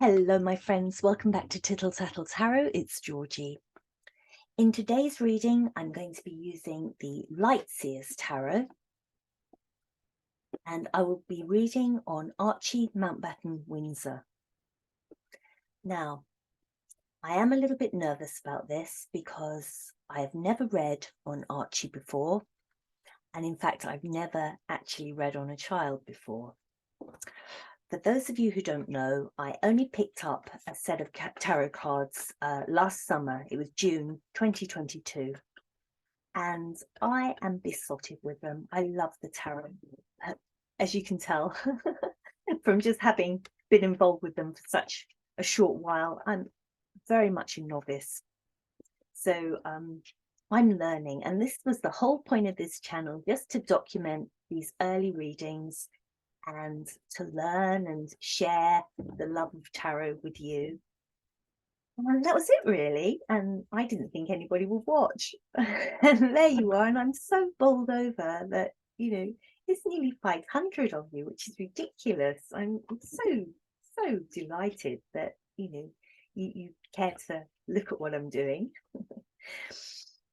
Hello, my friends. Welcome back to Tittle Tattle Tarot. It's Georgie. In today's reading, I'm going to be using the Lightseers Tarot, and I will be reading on Archie, Mountbatten, Windsor. Now, I am a little bit nervous about this because I have never read on Archie before, and in fact, I've never actually read on a child before. For those of you who don't know, I only picked up a set of tarot cards last summer. It was June 2022. And I am besotted with them. I love the tarot, as you can tell from just having been involved with them for such a short while. I'm very much a novice. So I'm learning. And this was the whole point of this channel, just to document these early readings and to learn and share the love of tarot with you. And that was it, really. And I didn't think anybody would watch. And there you are. And I'm so bowled over that, it's nearly 500 of you, which is ridiculous. I'm so delighted that, you care to look at what I'm doing.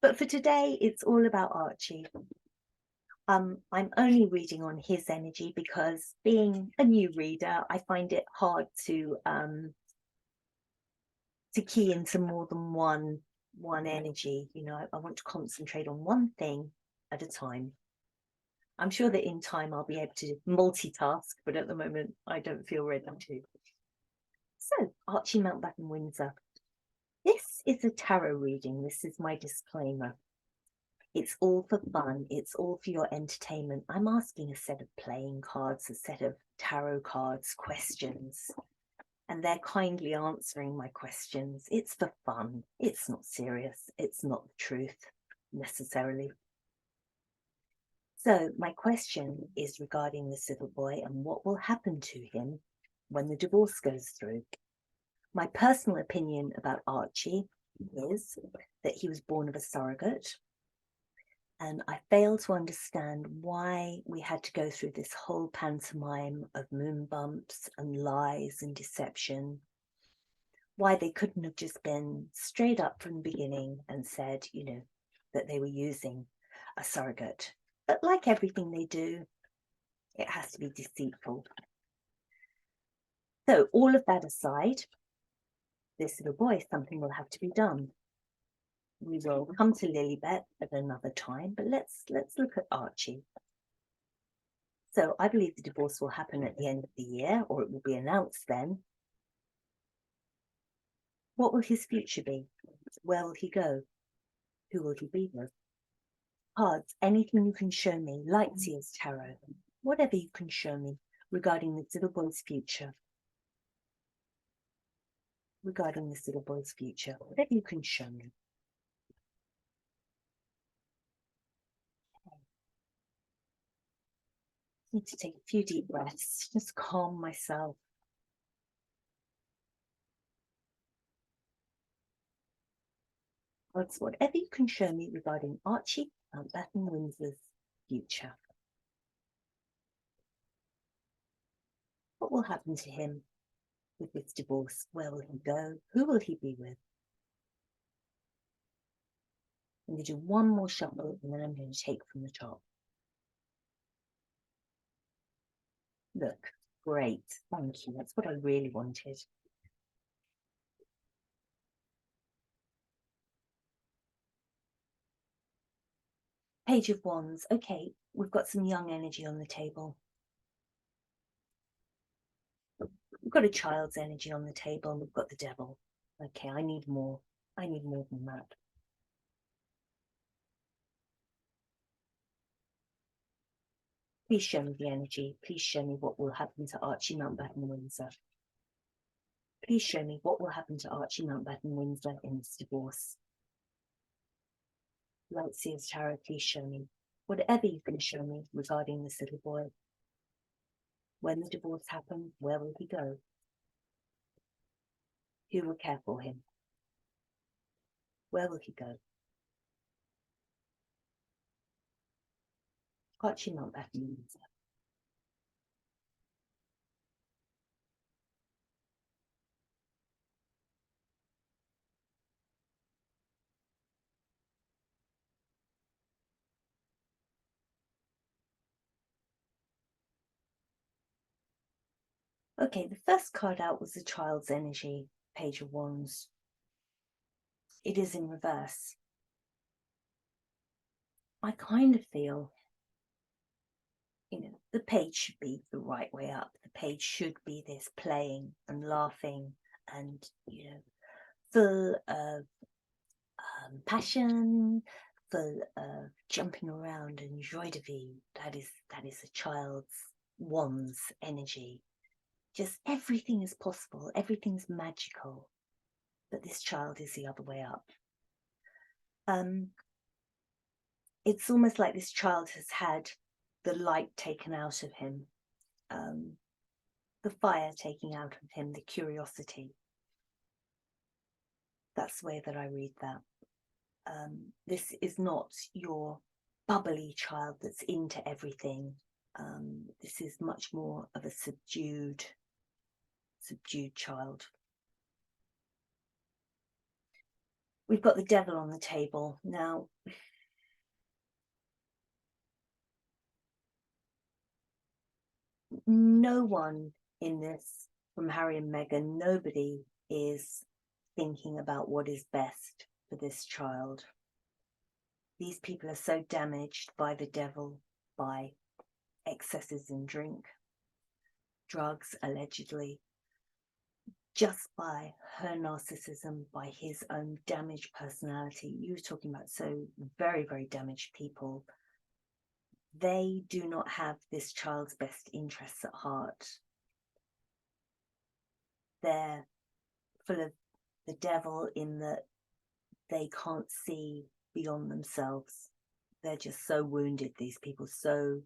But for today, it's all about Archie. I'm only reading on his energy because, being a new reader, I find it hard to key into more than one energy. I want to concentrate on one thing at a time. I'm sure that in time I'll be able to multitask, but at the moment I don't feel ready to. So, Archie, Mountbatten, Windsor. This is a tarot reading. This is my disclaimer. It's all for fun. It's all for your entertainment. I'm asking a set of playing cards, a set of tarot cards, questions, and they're kindly answering my questions. It's for fun. It's not serious. It's not the truth, necessarily. So my question is regarding this little boy and what will happen to him when the divorce goes through. My personal opinion about Archie is that he was born of a surrogate. And I fail to understand why we had to go through this whole pantomime of moon bumps and lies and deception. Why they couldn't have just been straight up from the beginning and said, that they were using a surrogate. But like everything they do, it has to be deceitful. So all of that aside, this little boy, something will have to be done. We will come to Lilibet at another time, but let's look at Archie. So I believe the divorce will happen at the end of the year, or it will be announced then. What will his future be? Where will he go? Who will he be with? Cards, anything you can show me, Lightseers Tarot, whatever you can show me regarding this little boy's future. Regarding this little boy's future, whatever you can show me. I need to take a few deep breaths, just calm myself. Cards, whatever you can show me regarding Archie, Mountbatten, Windsor's future. What will happen to him with this divorce? Where will he go? Who will he be with? I'm going to do one more shuffle and then I'm going to take from the top. Look, great. Thank you. That's what I really wanted. Page of Wands. Okay, we've got some young energy on the table. We've got a child's energy on the table and we've got the devil. Okay, I need more. I need more than that. Please show me the energy. Please show me what will happen to Archie, Mountbatten, Windsor. Please show me what will happen to Archie, Mountbatten, Windsor in this divorce. Lightseers Tarot, please show me whatever you can show me regarding this little boy. When the divorce happens, where will he go? Who will care for him? Where will he go? Archie, Mountbatten, Windsor. Okay, the first card out was the child's energy, Page of Wands. It is in reverse. I kind of feel, the page should be the right way up. The page should be this playing and laughing and, full of passion, full of jumping around and joie de vivre. That is a child's wands energy. Just everything is possible, everything's magical. But this child is the other way up. It's almost like this child has had the light taken out of him, the fire taken out of him, the curiosity. That's the way that I read that. This is not your bubbly child that's into everything. This is much more of a subdued child. We've got the devil on the table. Now, no one in this, from Harry and Meghan, nobody is thinking about what is best for this child. These people are so damaged by the devil, by excesses in drink, drugs, allegedly, just by her narcissism, by his own damaged personality. You were talking about so very, very damaged people. They do not have this child's best interests at heart. They're full of the devil in that they can't see beyond themselves. They're just so wounded, these people, so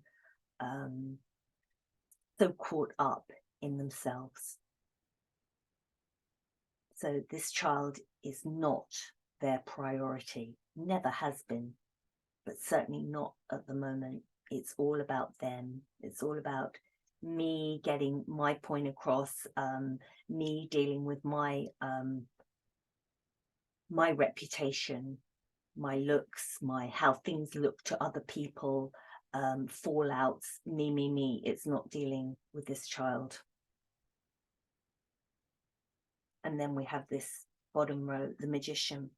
caught up in themselves. So this child is not their priority, never has been, but certainly not at the moment. It's all about them. It's all about me getting my point across, me dealing with my reputation, my looks, how things look to other people, fallouts, me. It's not dealing with this child. And then we have this bottom row, the magician.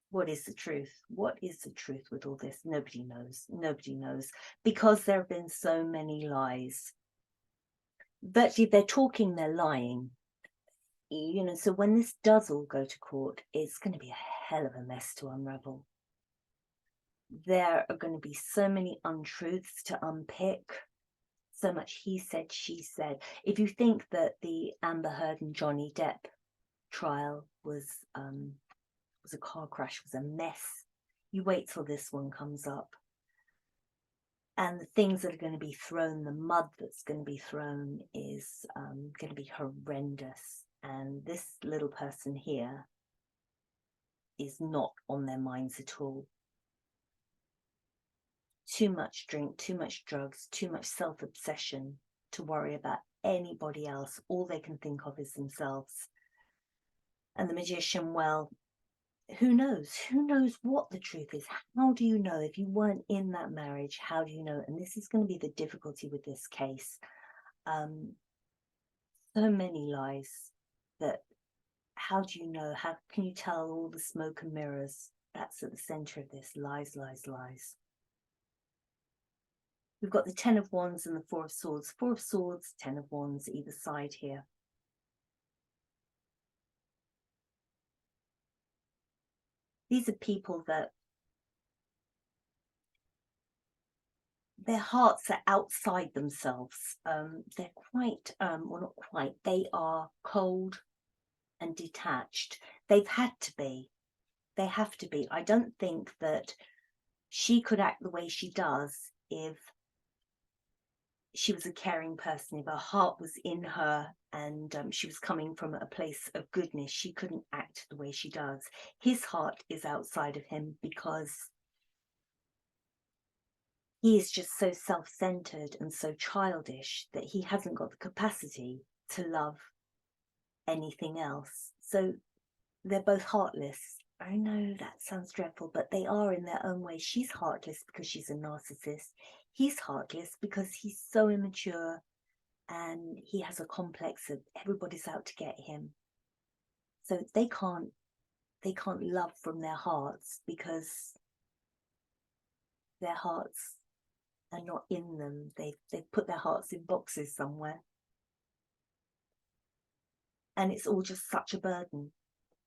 What is the truth? What is the truth with all this? Nobody knows. Nobody knows, because there have been so many lies. Virtually, they're talking, they're lying. So when this does all go to court, it's going to be a hell of a mess to unravel. There are going to be so many untruths to unpick, so much he said, she said. If you think that the Amber Heard and Johnny Depp trial was a car crash, was a mess, you wait till this one comes up. And the things that are going to be thrown, the mud that's going to be thrown is going to be horrendous. And this little person here is not on their minds at all. Too much drink, too much drugs, too much self-obsession to worry about anybody else. All they can think of is themselves. And the magician, well, who knows? Who knows what the truth is? How do you know? If you weren't in that marriage, how do you know? And this is going to be the difficulty with this case. So many lies that, how do you know? How can you tell all the smoke and mirrors? That's at the center of this. Lies, lies, lies. We've got the 10 of Wands and the 4 of Swords. 4 of Swords, 10 of Wands, either side here. These are people that their hearts are outside themselves. They're quite, well, not quite, they are cold and detached. They've had to be. They have to be. I don't think that she could act the way she does if she was a caring person, if her heart was in her and she was coming from a place of goodness. She couldn't act the way she does. His heart is outside of him because he is just so self-centered and so childish that he hasn't got the capacity to love anything else. So they're both heartless. I know that sounds dreadful, but they are in their own way. She's heartless because she's a narcissist. He's heartless because he's so immature and he has a complex of everybody's out to get him. So they can't love from their hearts because their hearts are not in them. They've put their hearts in boxes somewhere. And it's all just such a burden.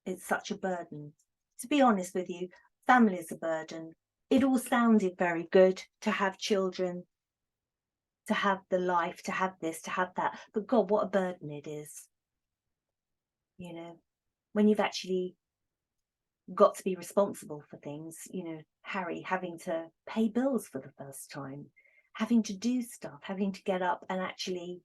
It's such a burden. To be honest with you, family is a burden. It all sounded very good to have children, to have the life, to have this, to have that. But God, what a burden it is. You know, when you've actually got to be responsible for things, you know, Harry having to pay bills for the first time, having to do stuff, having to get up and actually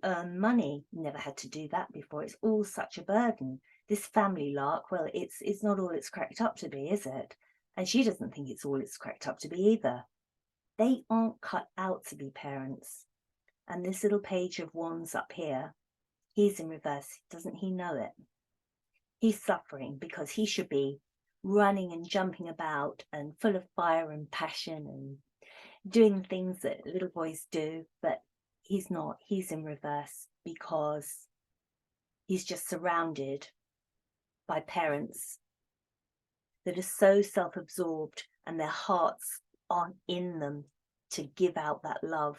earn money. Never had to do that before. It's all such a burden. This family lark, well, it's not all it's cracked up to be, is it? And she doesn't think it's all it's cracked up to be either. They aren't cut out to be parents. And this little page of wands up here, he's in reverse. Doesn't he know it? He's suffering because he should be running and jumping about and full of fire and passion and doing things that little boys do, but he's not. He's in reverse because he's just surrounded by parents that are so self-absorbed and their hearts aren't in them to give out that love.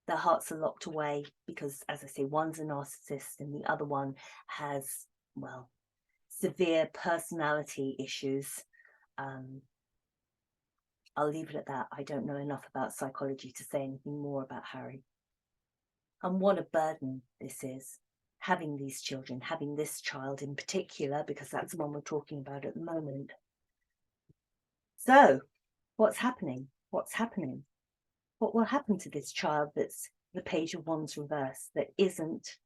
Their hearts are locked away because, as I say, one's a narcissist and the other one has, well, severe personality issues. I'll leave it at that. I don't know enough about psychology to say anything more about Harry. And what a burden this is, having these children, having this child in particular, because that's the one we're talking about at the moment. So, what's happening? What's happening? What will happen to this child that's the Page of Wands reverse, that isn't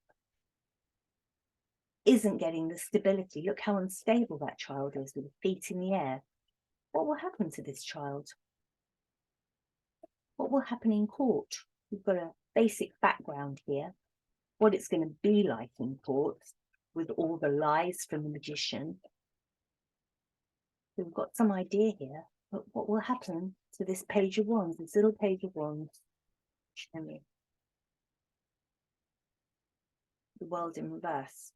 getting the stability? Look how unstable that child is with feet in the air. What will happen to this child? What will happen in court? We've got a basic background here, what it's going to be like in court with all the lies from the magician. So we've got some idea here, but what will happen to this Page of Wands, this little Page of Wands? Show me. The World in reverse.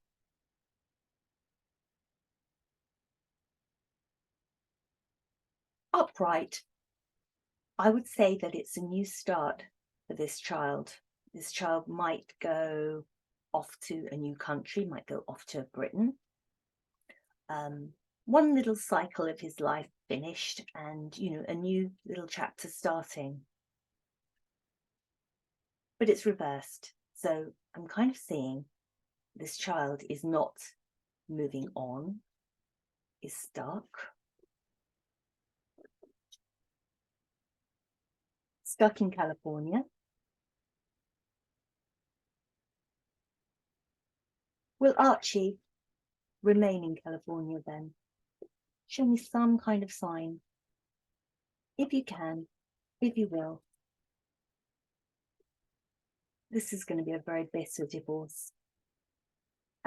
Upright. I would say that it's a new start for this child. This child might go off to a new country, might go off to Britain. One little cycle of his life finished and, you know, a new little chapter starting. But it's reversed. So I'm kind of seeing this child is not moving on, is stuck. Stuck in California. Will Archie remain in California then? Show me some kind of sign. If you can, if you will. This is going to be a very bitter divorce.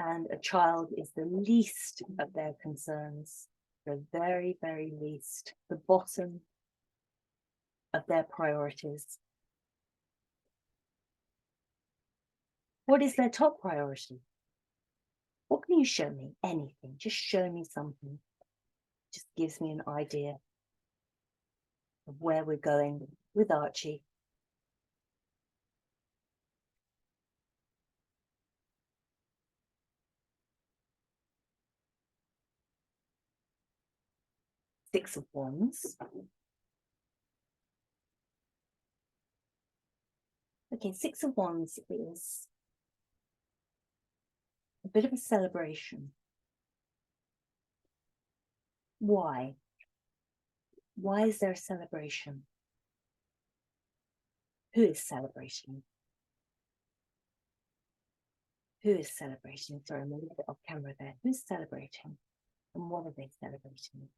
And a child is the least of their concerns. The very, very least. The bottom of their priorities. What is their top priority? What can you show me? Anything. Just show me something. Just gives me an idea of where we're going with Archie. Six of Wands. Okay, Six of Wands is a bit of a celebration. Why? Why is there a celebration? Who is celebrating? Who is celebrating? Sorry, I'm a little bit off camera there. Who's celebrating? And what are they celebrating?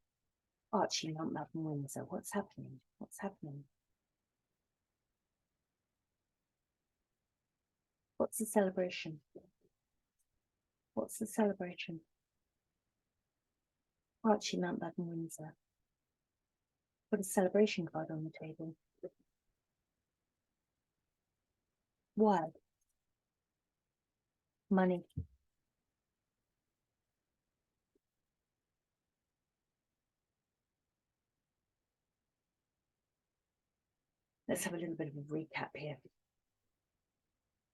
Archie, Mountbatten, Windsor. What's happening? What's happening? What's the celebration? What's the celebration? Archie, Mountbatten, Windsor. Put a celebration card on the table. Why? Money. Let's have a little bit of a recap here.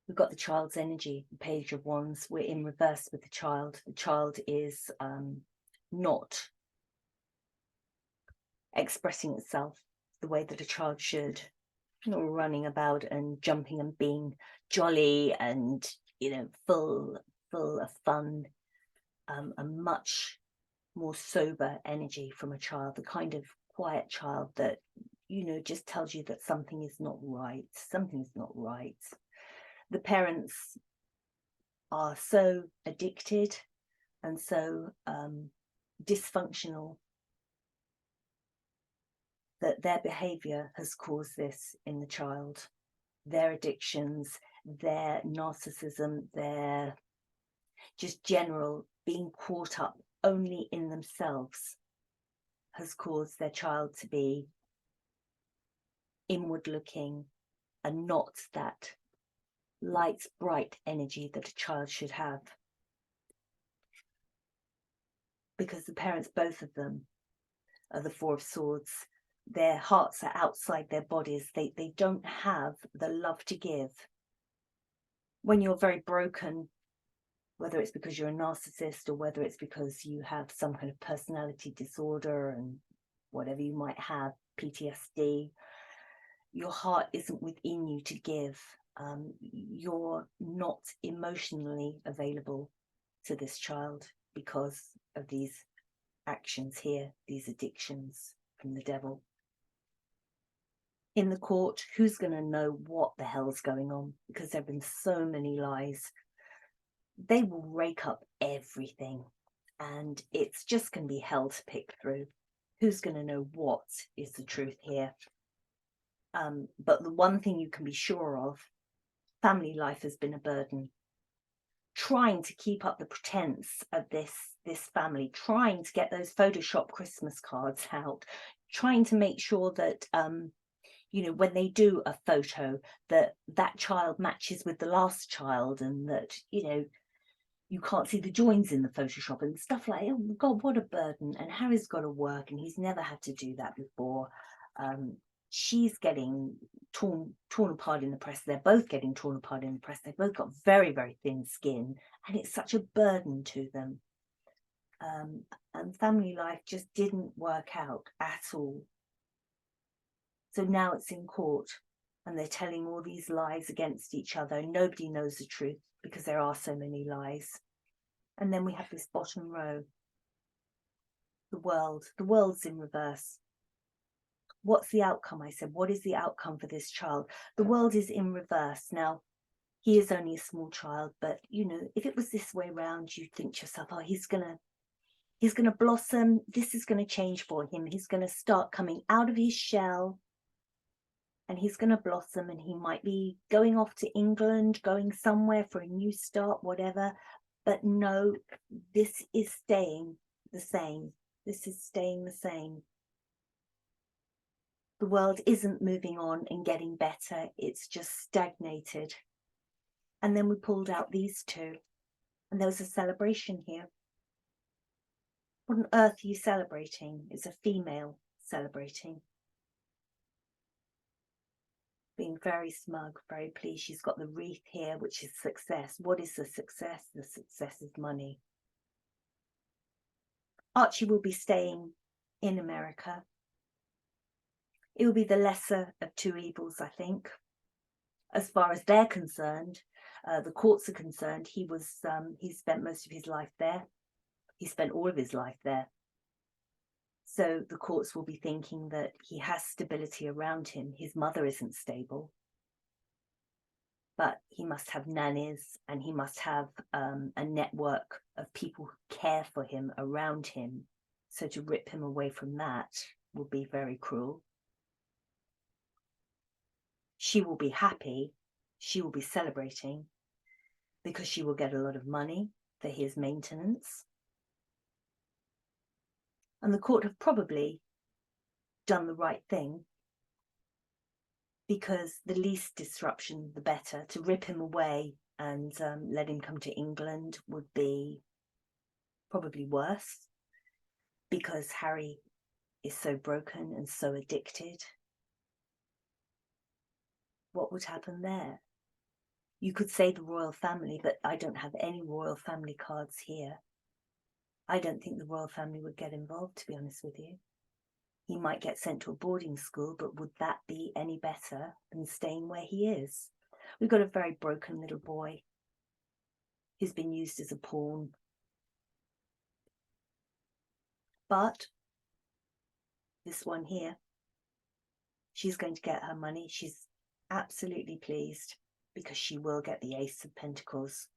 We've got the child's energy, the Page of Wands. We're in reverse with the child. The child is not expressing itself the way that a child should. Not running about and jumping and being jolly and, you know, full of fun. A much more sober energy from a child, the kind of quiet child that, you know, just tells you that something is not right. Something is not right. The parents are so addicted and so dysfunctional that their behavior has caused this in the child. Their addictions, their narcissism, their just general being caught up only in themselves has caused their child to be inward looking and not that light, bright energy that a child should have. Because the parents, both of them, are the Four of Swords. Their hearts are outside their bodies. They don't have the love to give. When you're very broken, whether it's because you're a narcissist or whether it's because you have some kind of personality disorder and whatever you might have, PTSD, your heart isn't within you to give. You're not emotionally available to this child because of these actions here, these addictions from the devil. In the court, who's going to know what the hell's going on? Because there have been so many lies. They will rake up everything and it's just going to be hell to pick through. Who's going to know what is the truth here? But the one thing you can be sure of, family life has been a burden. Trying to keep up the pretense of this family, trying to get those Photoshop Christmas cards out, trying to make sure that, you know, when they do a photo, that child matches with the last child and that, you know, you can't see the joins in the Photoshop and stuff like, oh God, what a burden. And Harry's got to work and he's never had to do that before. She's getting torn apart in the press. They're both getting torn apart in the press. They've both got very, very thin skin and it's such a burden to them. And family life just didn't work out at all. So now it's in court and they're telling all these lies against each other. Nobody knows the truth because there are so many lies. And then we have this bottom row, the world. The world's in reverse. What's the outcome? I said, what is the outcome for this child? The world is in reverse. Now, he is only a small child, but, you know, if it was this way around, you'd think to yourself, oh, he's going to blossom. This is going to change for him. He's going to start coming out of his shell and he's going to blossom and he might be going off to England, going somewhere for a new start, whatever. But no, this is staying the same. This is staying the same. The world isn't moving on and getting better. It's just stagnated. And then we pulled out these two. And there was a celebration here. What on earth are you celebrating? It's a female celebrating. Being very smug, very pleased. She's got the wreath here, which is success. What is the success? The success is money. Archie will be staying in America. It will be the lesser of two evils, I think. As far as they're concerned, the courts are concerned, he spent most of his life there. He spent all of his life there. So the courts will be thinking that he has stability around him. His mother isn't stable. But he must have nannies and he must have a network of people who care for him around him. So to rip him away from that would be very cruel. She will be happy, she will be celebrating because she will get a lot of money for his maintenance. And the court have probably done the right thing because the least disruption, the better. To rip him away and let him come to England would be probably worse, because Harry is so broken and so addicted. What would happen there? You could say the royal family, but I don't have any royal family cards here. I don't think the royal family would get involved, to be honest with you. He might get sent to a boarding school, but would that be any better than staying where he is? We've got a very broken little boy who's been used as a pawn. But this one here, she's going to get her money. She's absolutely pleased because she will get the Ace of Pentacles.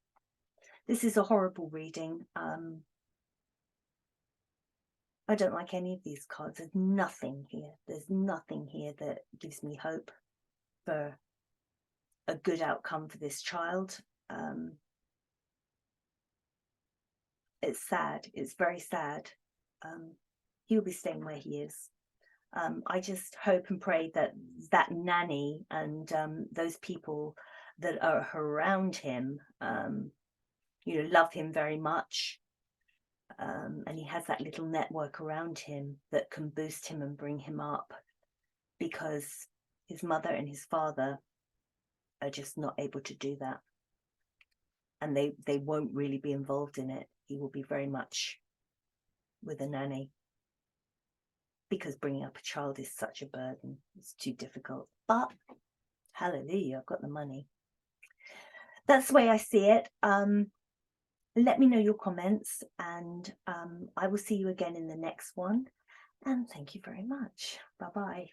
This is a horrible reading. I don't like any of these cards. There's nothing here. There's nothing here that gives me hope for a good outcome for this child. It's sad. It's very sad. He'll be staying where he is. I just hope and pray that that nanny and those people that are around him, love him very much. And he has that little network around him that can boost him and bring him up, because his mother and his father are just not able to do that. And they won't really be involved in it. He will be very much with a nanny, because bringing up a child is such a burden. It's too difficult. But hallelujah, I've got the money. That's the way I see it. Let me know your comments, and I will see you again in the next one. And thank you very much. Bye-bye.